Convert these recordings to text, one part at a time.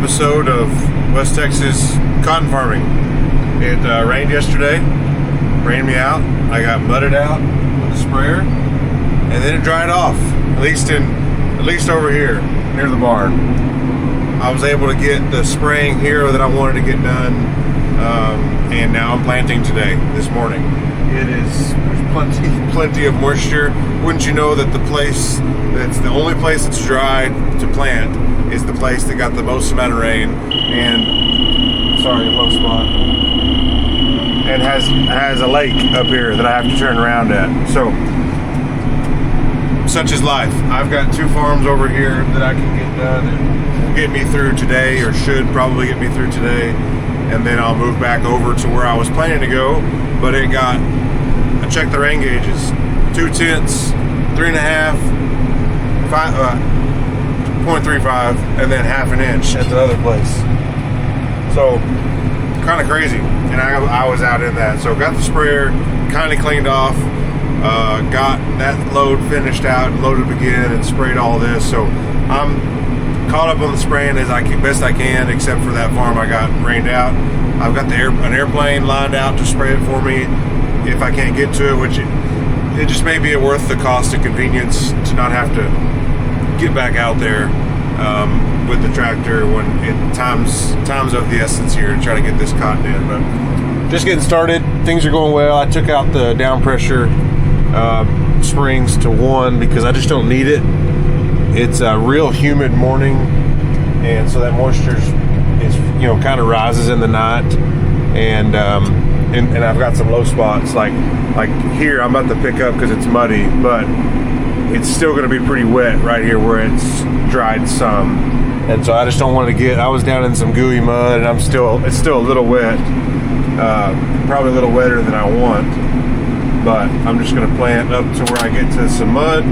episode of West Texas cotton farming. It rained yesterday, rained me out. I got mudded out with a sprayer, and then it dried off. At least over here near the barn. I was able to get the spraying here that I wanted to get done, and now I'm planting today, this morning. There's plenty of moisture. Wouldn't you know that the only place that's dry to plant is the place that got the most amount of rain, and sorry, low spot, and has a lake up here that I have to turn around at. So such is life. I've got 2 farms over here that I can get done that will get me through today, or should probably get me through today, and then I'll move back over to where I was planning to go. But I checked the rain gauges, 2/10, 3.5, 0.35, and then 1/2 inch at the other place. So kind of crazy, and I was out in that. So got the sprayer kind of cleaned off, got that load finished out, loaded again, and sprayed all this. So I'm caught up on the spraying as best I can, except for that farm I got rained out. I've got an airplane lined out to spray it for me if I can't get to it, which it just may be worth the cost of convenience to not have to get back out there with the tractor when time's of the essence here and try to get this cotton in. But just getting started. Things are going well. I took out the down pressure springs to 1 because I just don't need it. It's a real humid morning, and so that moisture kind of rises in the night, and I've got some low spots like here. I'm about to pick up because it's muddy, but it's still going to be pretty wet right here where it's dried some, and so I just don't want to get. I was down in some gooey mud, and it's still a little wet, probably a little wetter than I want. But I'm just going to plant up to where I get to some mud,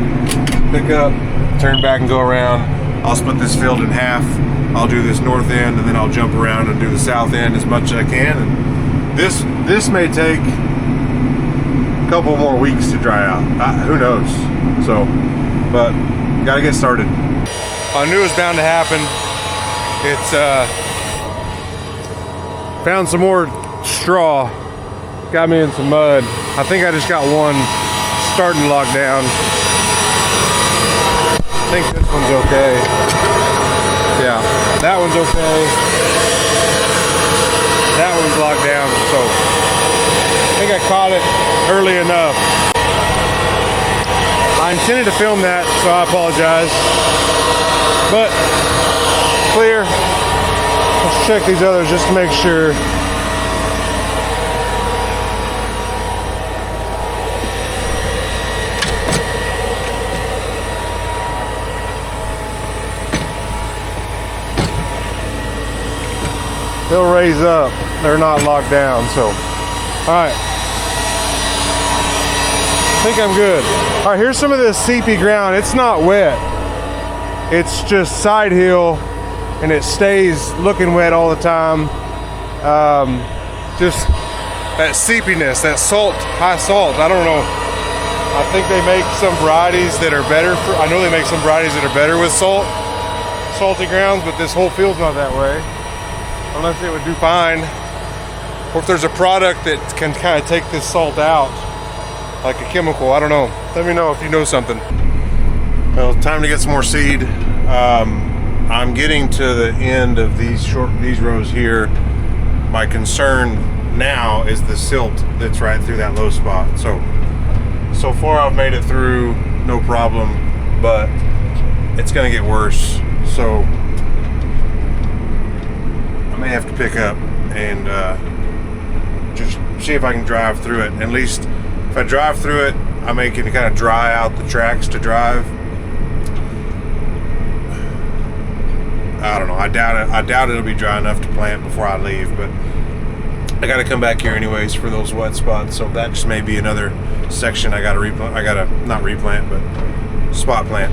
pick up, turn back and go around. I'll split this field in half. I'll do this north end, and then I'll jump around and do the south end as much as I can. And this may take a couple more weeks to dry out. Who knows? So, but got to get started. I knew it was bound to happen. It's found some more straw. Got me in some mud. I think I just got one starting to lock down. I think this one's okay. Yeah, that one's okay. That one's locked down, so I think I caught it early enough. I intended to film that, so I apologize. But clear. Let's check these others just to make sure. They'll raise up. They're not locked down, so. All right. I think I'm good. All right, here's some of this seepy ground. It's not wet. It's just side hill, and it stays looking wet all the time. Just that seepiness, that salt, high salt. I don't know. I think they make some varieties that are better for, I know they make some varieties that are better with salty grounds, but this whole field's not that way. Unless it would do fine, or if there's a product that can kind of take this salt out, like a chemical. I don't know. Let me know if you know something. Well, time to get some more seed. I'm getting to the end of these rows here. My concern now is the silt that's right through that low spot. So far I've made it through, no problem, but it's gonna get worse. So I may have to pick up and just see if I can drive through it. At least if I drive through it, I may can kind of dry out the tracks to drive. I don't know. I doubt it'll be dry enough to plant before I leave, but I got to come back here anyways for those wet spots. So that just may be another section I got to replant. I got to not replant, but spot plant.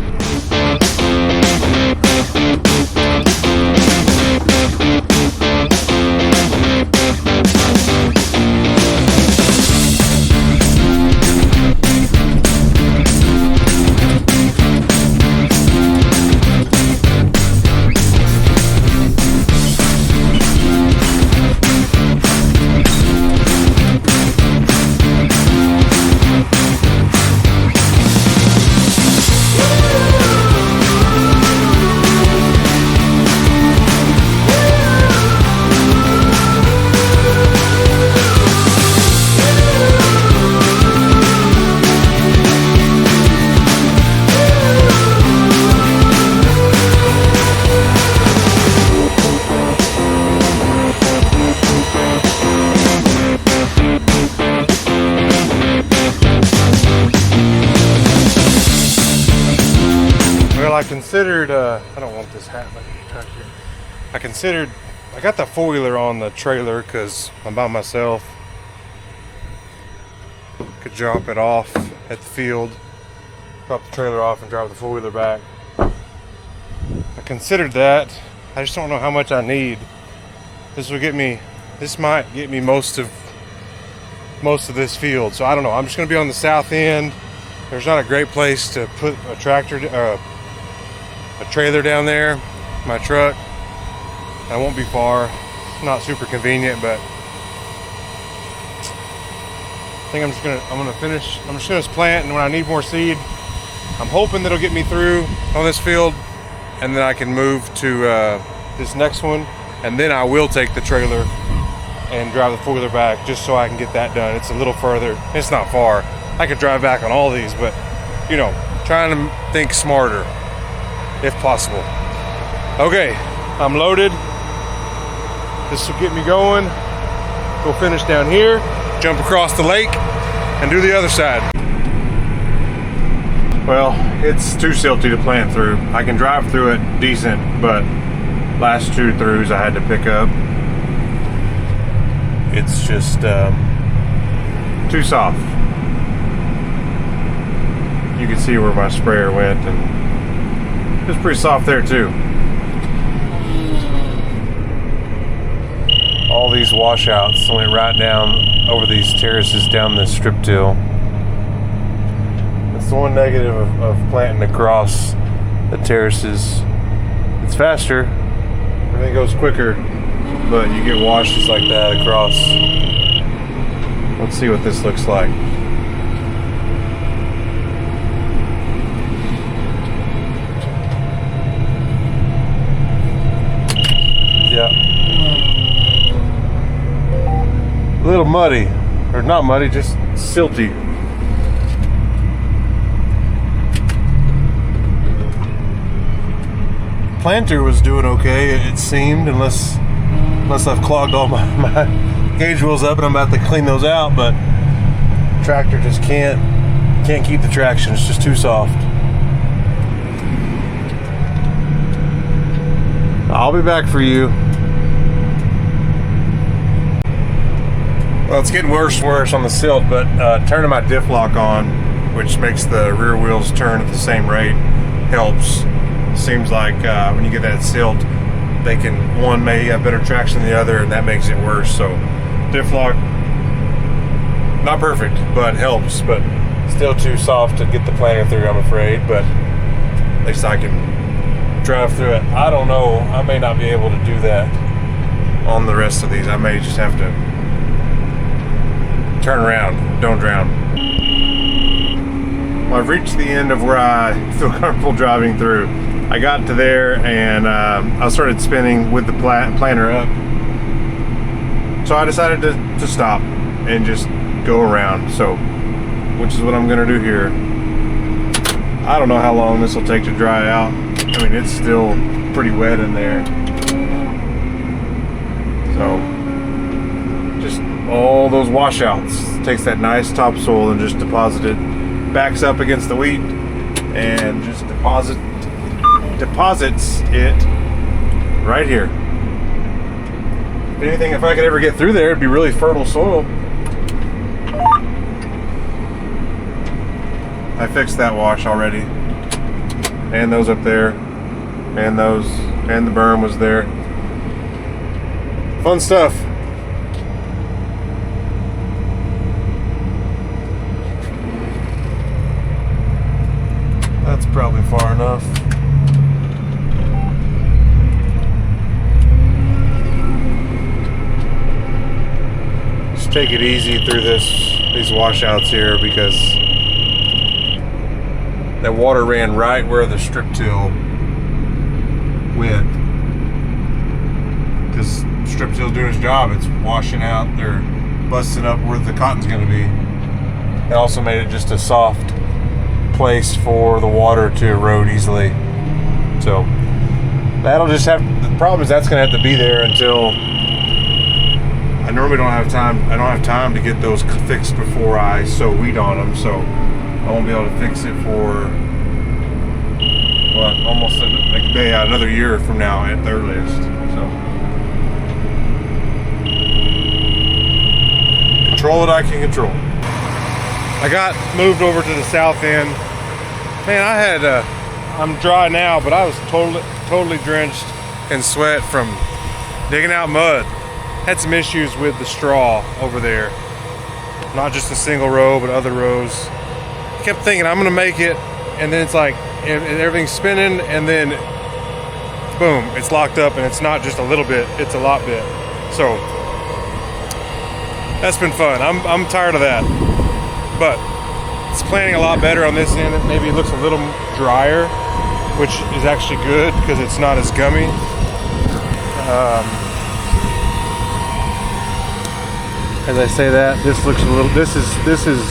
considered, I don't want this hat like a tractor. I got the four-wheeler on the trailer because I'm by myself. Could drop it off at the field, drop the trailer off and drive the four-wheeler back. I considered that. I just don't know how much I need. This might get me most of this field. So I don't know. I'm just gonna be on the south end. There's not a great place to put a trailer down there, my truck. I won't be far. It's not super convenient, but I think I'm just gonna plant, and when I need more seed, I'm hoping that'll get me through on this field, and then I can move to this next one, and then I will take the trailer and drive the four-wheeler back just so I can get that done. It's a little further. It's not far. I could drive back on all these, but you know, trying to think smarter if possible. Okay, I'm loaded. This will get me going. Go finish down here, jump across the lake, and do the other side. Well, it's too silty to plant through. I can drive through it decent, but last two throughs I had to pick up. It's just too soft. You can see where my sprayer went, and it's pretty soft there too. All these washouts went right down over these terraces down this strip till. That's the one negative of planting across the terraces. It's faster, everything goes quicker, but you get washes like that across. Let's see what this looks like. Yeah. A little muddy, or not muddy, just silty. Planter was doing okay, it seemed, unless I've clogged all my gauge wheels up and I'm about to clean those out, but tractor just can't keep the traction. It's just too soft. I'll be back for you. Well, it's getting worse and worse on the silt, but turning my diff lock on, which makes the rear wheels turn at the same rate, helps. Seems like when you get that silt, one may have better traction than the other, and that makes it worse. So diff lock, not perfect, but helps, but still too soft to get the planter through, I'm afraid, but at least I can drive through it. I don't know, I may not be able to do that on the rest of these. I may just have to turn around, don't drown. Well, I've reached the end of where I feel comfortable driving through. I got to there and I started spinning with the planter up. So I decided to stop and just go around. So, which is what I'm gonna do here. I don't know how long this will take to dry out. I mean, it's still pretty wet in there. So, just all those washouts. Takes that nice topsoil and just deposit it, backs up against the wheat and just deposits it right here. If anything, if I could ever get through there, it'd be really fertile soil. I fixed that wash already, and those up there, and those, and the berm was there. Fun stuff. That's probably far enough. Just take it easy through these washouts here, because that water ran right where the strip till went. Because strip till's doing its job. It's washing out, they're busting up where the cotton's going to be. It also made it just a soft place for the water to erode easily. So that'll just have, the problem is that's going to have to be there until, I normally don't have time. I don't have time to get those fixed before I sow wheat on them, so I won't be able to fix it for, but almost like another year from now at the earliest. So control what I can control. I got moved over to the south end. Man, I had I'm dry now, but I was totally drenched in sweat from digging out mud. Had some issues with the straw over there. Not just a single row, but other rows. I kept thinking I'm gonna make it, and then it's like everything's spinning, and then boom, it's locked up, and it's not just a little bit, it's a lot bit. So that's been fun. I'm tired of that, but it's planning a lot better on this end. Maybe it looks a little drier, which is actually good because it's not as gummy. As I say that, this looks a little. This is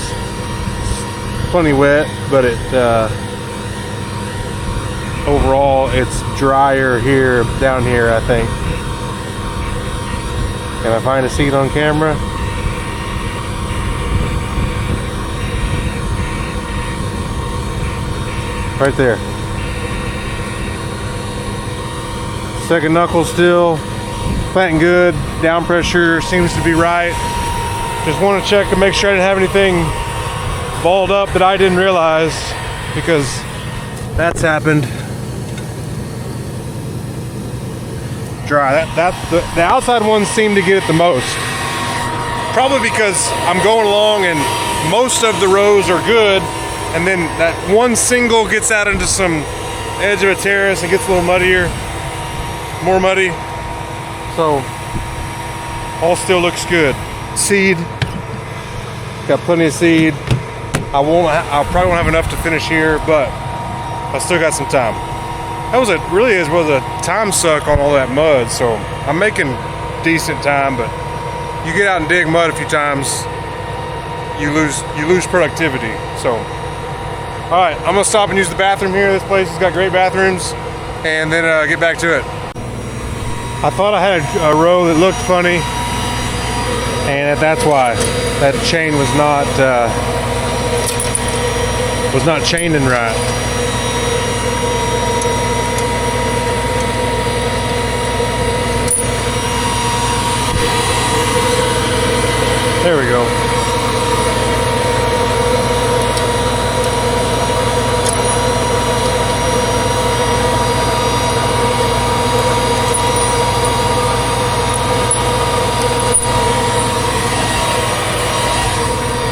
plenty wet, but it overall it's drier here, down here, I think. Can I find a seat on camera? Right there. Second knuckle still planting good. Down pressure seems to be right. Just want to check and make sure I didn't have anything balled up that I didn't realize, because that's happened. Dry. The outside ones seem to get it the most. Probably because I'm going along and most of the rows are good, and then that one single gets out into some edge of a terrace and gets a little muddier, more muddy. So all still looks good. Seed, got plenty of seed. I probably won't have enough to finish here, but I still got some time. That was was a time suck on all that mud, so I'm making decent time, but you get out and dig mud a few times, you lose productivity. So all right, I'm gonna stop and use the bathroom here. This place has got great bathrooms, and then get back to it. I thought I had a row that looked funny, and that's why that chain was not chained in right. There we go.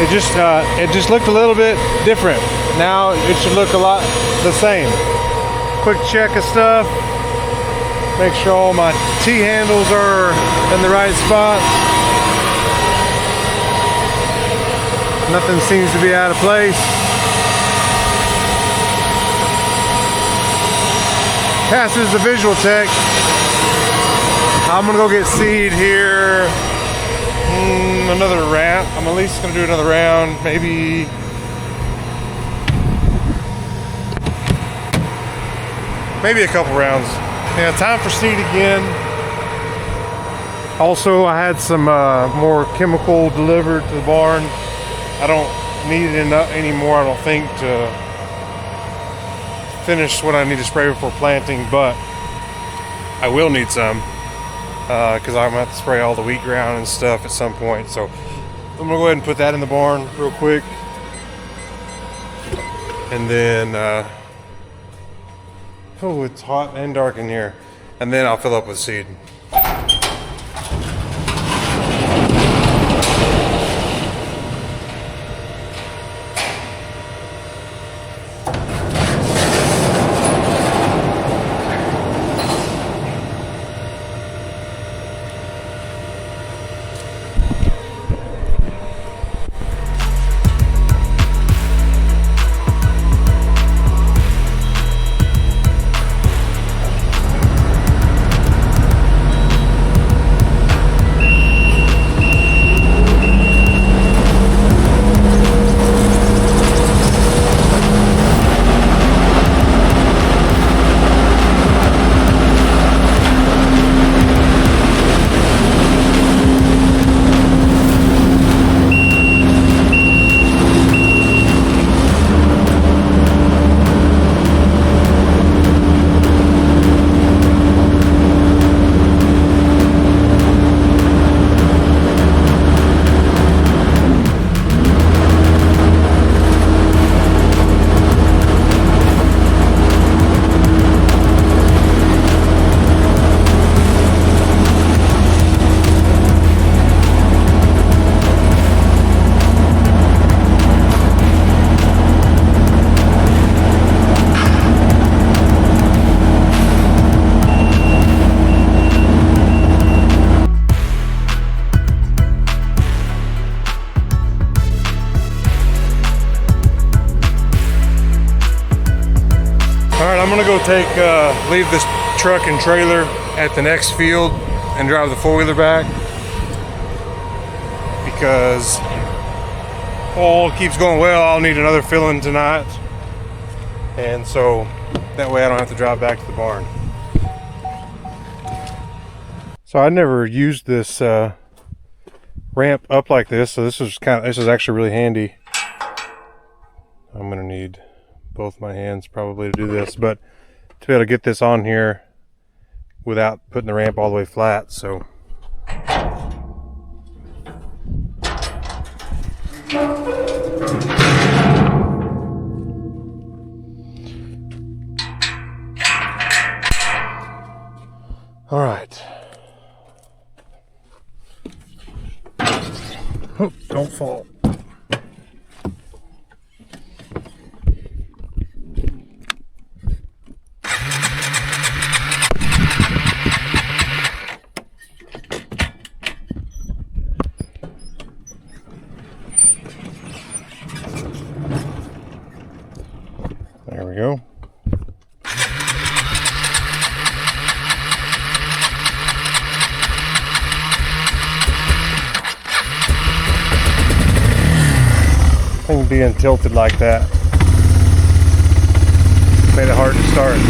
It just looked a little bit different. Now it should look a lot the same. Quick check of stuff. Make sure all my T-handles are in the right spot. Nothing seems to be out of place. Passes the visual check. I'm gonna go get seed here. Another round. I'm at least gonna do another round, maybe. Maybe a couple rounds. Yeah, time for seed again. Also, I had some more chemical delivered to the barn. I don't need it anymore, I don't think, to finish what I need to spray before planting, but I will need some. Because I'm going to have to spray all the wheat ground and stuff at some point. So I'm going to go ahead and put that in the barn real quick. And then, oh, it's hot and dark in here. And then I'll fill up with seed. I'm gonna go leave this truck and trailer at the next field and drive the four-wheeler back, because all keeps going well. I'll need another filling tonight, and so that way I don't have to drive back to the barn. So I never used this ramp up like this, so this is actually really handy. I'm gonna need both my hands probably to do this, but to be able to get this on here without putting the ramp all the way flat. So all right. Oh, don't fall. There we go. Thing being tilted like that made it hard to start.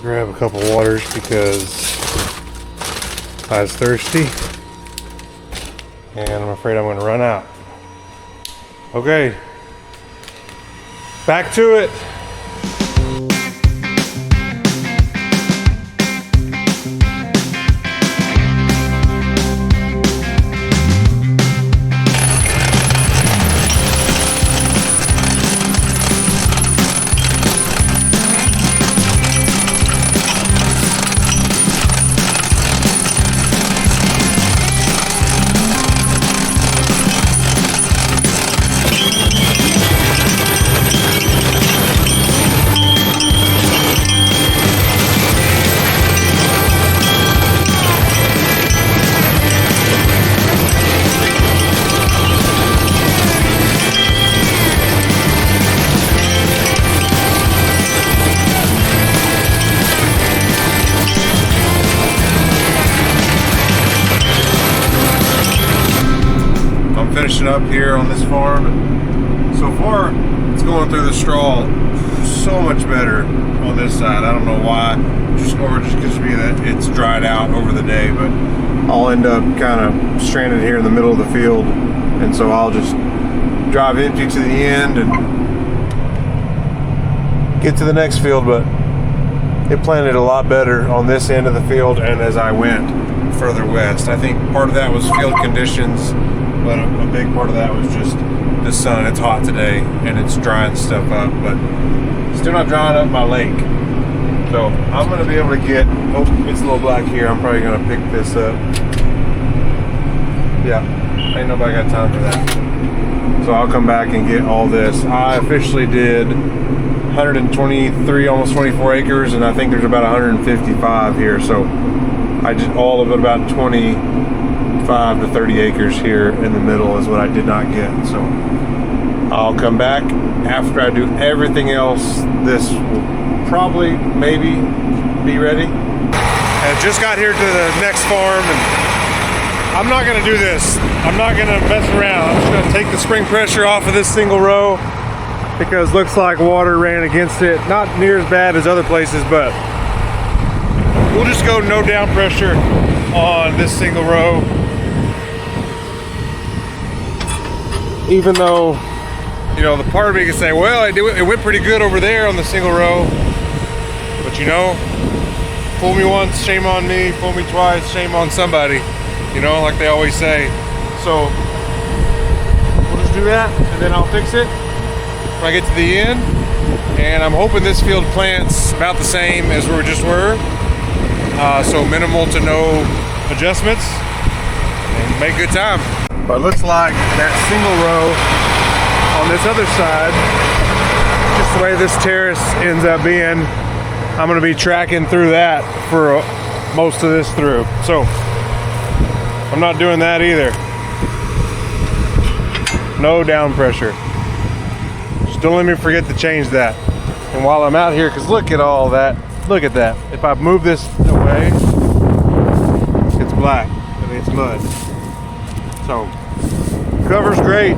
Grab a couple waters because I was thirsty and I'm afraid I'm going to run out. Okay, back to it. Finishing up here on this farm. So far it's going through the straw so much better on this side. I don't know why, just gives me that it's dried out over the day, but I'll end up kind of stranded here in the middle of the field, and so I'll just drive empty to the end and get to the next field. But it planted a lot better on this end of the field and as I went further west. I think part of that was field conditions, but a big part of that was just the sun. It's hot today and it's drying stuff up, but still not drying up my lake. So I'm gonna be able to get, oh, it's a little black here. I'm probably gonna pick this up. Yeah, ain't nobody got time for that. So I'll come back and get all this. I officially did 123, almost 24 acres, and I think there's about 155 here. So I did all of it, about 25 to 30 acres here in the middle is what I did not get. So I'll come back after I do everything else. This will probably, maybe be ready. I just got here to the next farm, and I'm not gonna do this. I'm not gonna mess around. I'm just gonna take the spring pressure off of this single row because looks like water ran against it. Not near as bad as other places, but we'll just go no down pressure on this single row. Even though, you know, the part of me can say, well, it went pretty good over there on the single row. But you know, fool me once, shame on me. Fool me twice, shame on somebody. You know, like they always say. So we'll just do that, and then I'll fix it when I get to the end. And I'm hoping this field plants about the same as we just were. So minimal to no adjustments, and make good time. But it looks like that single row on this other side, just the way this terrace ends up being, I'm going to be tracking through that for most of this through. So I'm not doing that either. No down pressure. Just don't let me forget to change that. And while I'm out here, because look at all that. Look at that. If I move this away, it's black. I mean, it's mud. So, cover's great,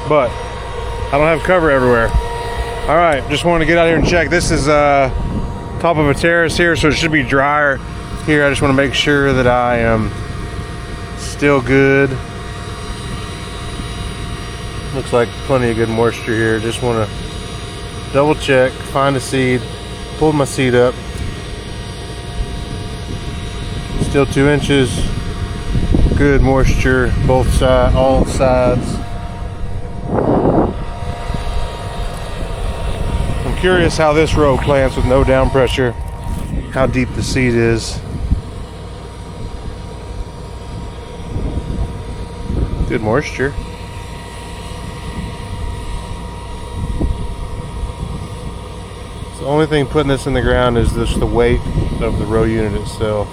but I don't have cover everywhere. All right, just wanted to get out here and check. This is top of a terrace here, so it should be drier here. I just want to make sure that I am still good. Looks like plenty of good moisture here. Just want to double check, find a seed, pulled my seed up. Still 2 inches. Good moisture, both sides, all sides. I'm curious how this row plants with no down pressure, how deep the seed is. Good moisture. The only thing putting this in the ground is just the weight of the row unit itself.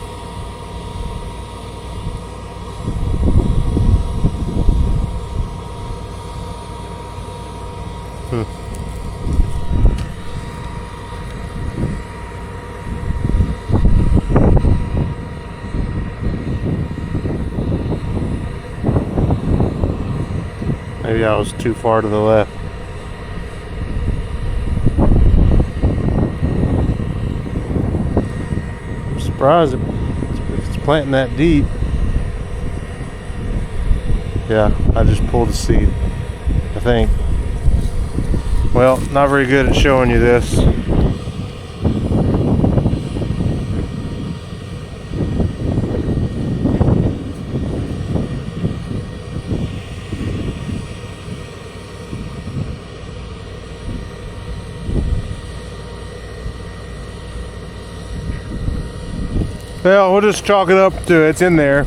Maybe I was too far to the left. I'm surprised it's planting that deep. Yeah, I just pulled the seed, I think. Well, not very good at showing you this. Well, we'll just chalk it up to it's in there.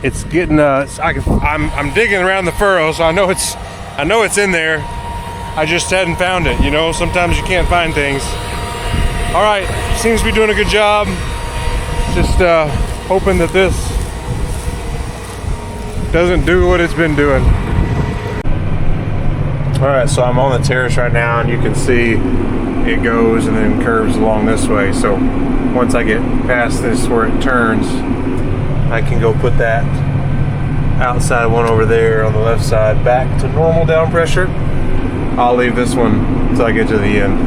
It's getting I'm digging around the furrow, so I know it's in there. I just hadn't found it, you know. Sometimes you can't find things. All right, seems to be doing a good job. Just hoping that this doesn't do what it's been doing. All right, so I'm on the terrace right now, and you can see it goes and then curves along this way. So once I get past this where it turns, I can go put that outside one over there on the left side back to normal down pressure. I'll leave this one until I get to the end.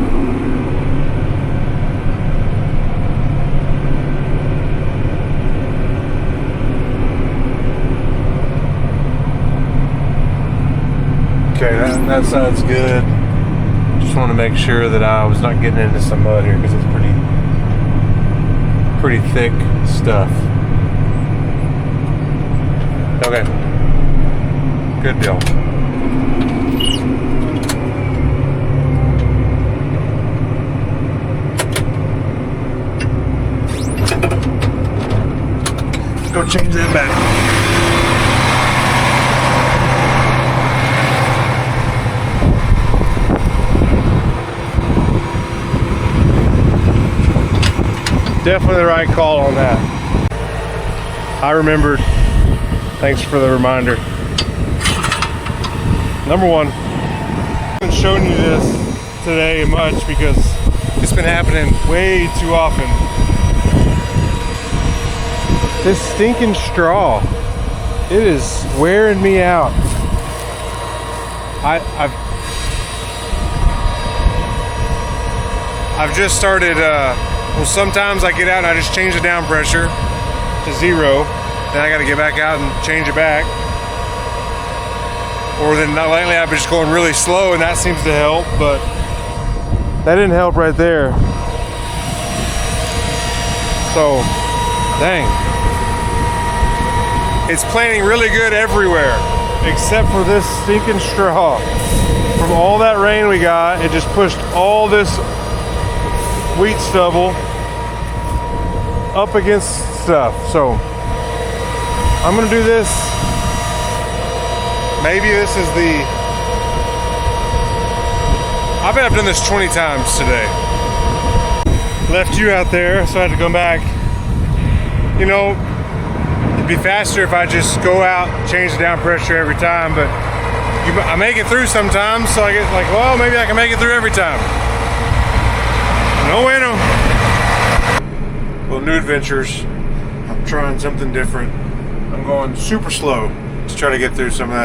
Okay, that side's good. Just want to make sure that I was not getting into some mud here because it's pretty thick stuff. Okay, good deal. Go change that back. definitely the right call on that. I remembered. Thanks for the reminder. Number one, I haven't shown you this today much because it's been happening way too often. This stinking straw, it is wearing me out. I've just started, well, sometimes I get out and I just change the down pressure to 0. Then I got to get back out and change it back. Or then lately I've been just going really slow, and that seems to help, but that didn't help right there. So, dang. It's planting really good everywhere, except for this stinking straw. From all that rain we got, it just pushed all this wheat stubble up against stuff. So I'm gonna do this. Maybe this is the, I bet I've done this 20 times today. Left you out there, so I had to come back. You know, it'd be faster if I just go out, change the down pressure every time, but I make it through sometimes, so I get like, well, maybe I can make it through every time. No bueno. Well, new adventures. I'm trying something different. I'm going super slow to try to get through some of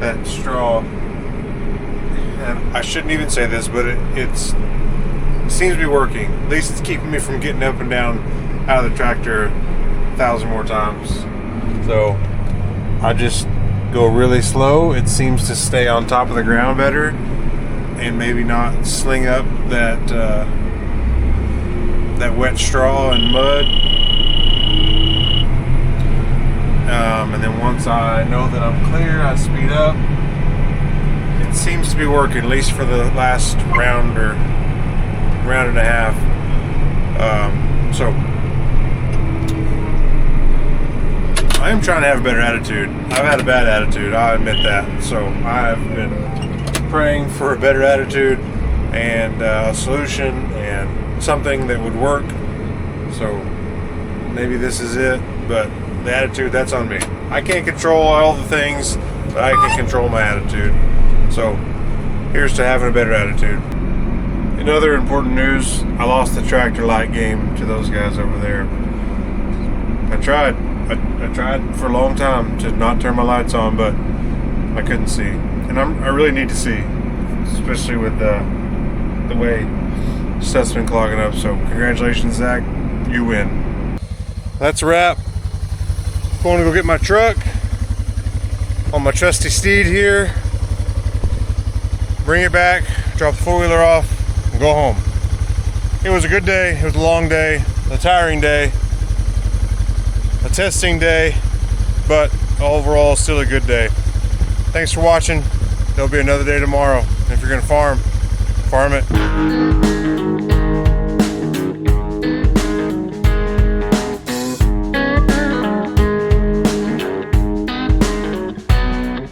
that straw. And I shouldn't even say this, but it seems to be working. At least it's keeping me from getting up and down out of the tractor 1,000 more times. So I just go really slow. It seems to stay on top of the ground better and maybe not sling up that wet straw and mud. And then once I know that I'm clear, I speed up. It seems to be working, at least for the last round or round and a half. So I am trying to have a better attitude. I've had a bad attitude, I admit that. So I've been praying for a better attitude and a solution and something that would work. So maybe this is it, but the attitude, that's on me. I can't control all the things, but I can control my attitude. So here's to having a better attitude. In other important news, I lost the tractor light game to those guys over there. I tried for a long time to not turn my lights on, but I couldn't see. And I really need to see, especially with the way stuff's been clogging up. So congratulations, Zach, you win. That's a wrap. Going to go get my truck on my trusty steed here, bring it back, drop the four-wheeler off, and go home. It was a good day. It was a long day, a tiring day, a testing day, but overall still a good day. Thanks for watching. There'll be another day tomorrow. If you're gonna farm, farm it.